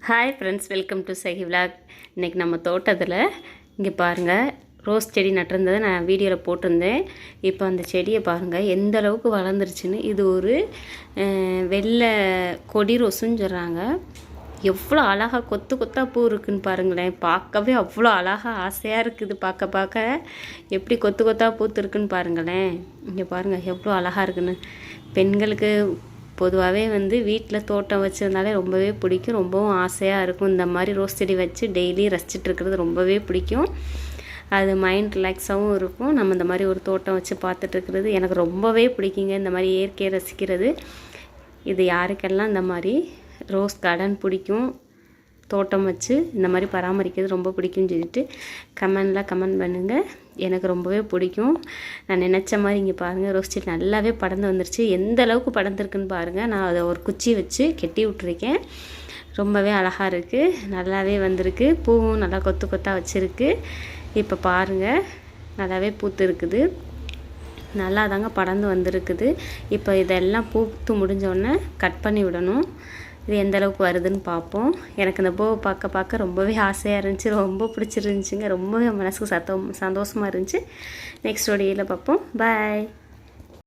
Hi friends, welcome to Sahi vlog. இன்றைக்கி நம்ம தோட்டத்தில் இங்கே பாருங்கள், ரோஸ் செடி நட்டிருந்ததை நான் வீடியோவில் போட்டிருந்தேன். இப்போ அந்த செடியை பாருங்கள் எந்த அளவுக்கு வளர்ந்துருச்சுன்னு. இது ஒரு வெள்ளை கொடி ரோஸுன்னு சொல்கிறாங்க. எவ்வளோ அழகாக கொத்து கொத்தாக பூ இருக்குதுன்னு பாருங்களேன். பார்க்கவே அவ்வளோ அழகாக ஆசையாக இருக்குது. பார்க்க எப்படி கொத்து கொத்தாக பூத்துருக்குன்னு பாருங்களேன். இங்கே பாருங்கள் எவ்வளோ அழகாக இருக்குன்னு. பெண்களுக்கு பொதுவாகவே வீட்டில் தோட்டம் வச்சுருந்தாலே ரொம்பவே பிடிக்கும், ரொம்பவும் ஆசையாக இருக்கும். இந்த மாதிரி ரோஸ் செடி வச்சு டெய்லி ரசிச்சிட்ருக்கிறது ரொம்பவே பிடிக்கும். அது மைண்ட் ரிலாக்ஸாகவும் இருக்கும். நம்ம இந்த மாதிரி ஒரு தோட்டம் வச்சு பார்த்துட்ருக்கிறது எனக்கு ரொம்பவே பிடிக்குங்க. இந்த மாதிரி இயற்கையை ரசிக்கிறது. இது யாருக்கெல்லாம் இந்த மாதிரி ரோஸ் கார்டன் பிடிக்கும், தோட்டம் வச்சு இந்த மாதிரி பராமரிக்கிறது ரொம்ப பிடிக்கும்னு சொல்லிட்டு கமெண்ட் பண்ணுங்கள். எனக்கு ரொம்பவே பிடிக்கும். நான் நினச்ச மாதிரி இங்கே பாருங்கள், ரோஸ் செடி நல்லாவே படர்ந்து வந்துருச்சு. எந்த அளவுக்கு படர்ந்துருக்குன்னு பாருங்கள். நான் அதை ஒரு குச்சி வச்சு கெட்டி விட்ருக்கேன். ரொம்பவே அழகாக இருக்குது, நல்லாவே வந்திருக்கு. பூவும் நல்லா கொத்து கொத்தாக வச்சுருக்கு. இப்போ பாருங்கள் நல்லாவே பூத்து இருக்குது, நல்லா தாங்க படர்ந்து வந்திருக்குது. இப்போ இதெல்லாம் பூத்து முடிஞ்சோடனே கட் பண்ணி விடணும். இது எந்த அளவுக்கு வருதுன்னு பார்ப்போம். எனக்கு இந்த பூவை பார்க்க ரொம்பவே ஆசையாக இருந்துச்சு, ரொம்ப பிடிச்சிருந்துச்சிங்க. ரொம்பவே மனசுக்கு சந்தோஷமாக இருந்துச்சு. நெக்ஸ்ட் வீடியோவில் பார்ப்போம். பாய்.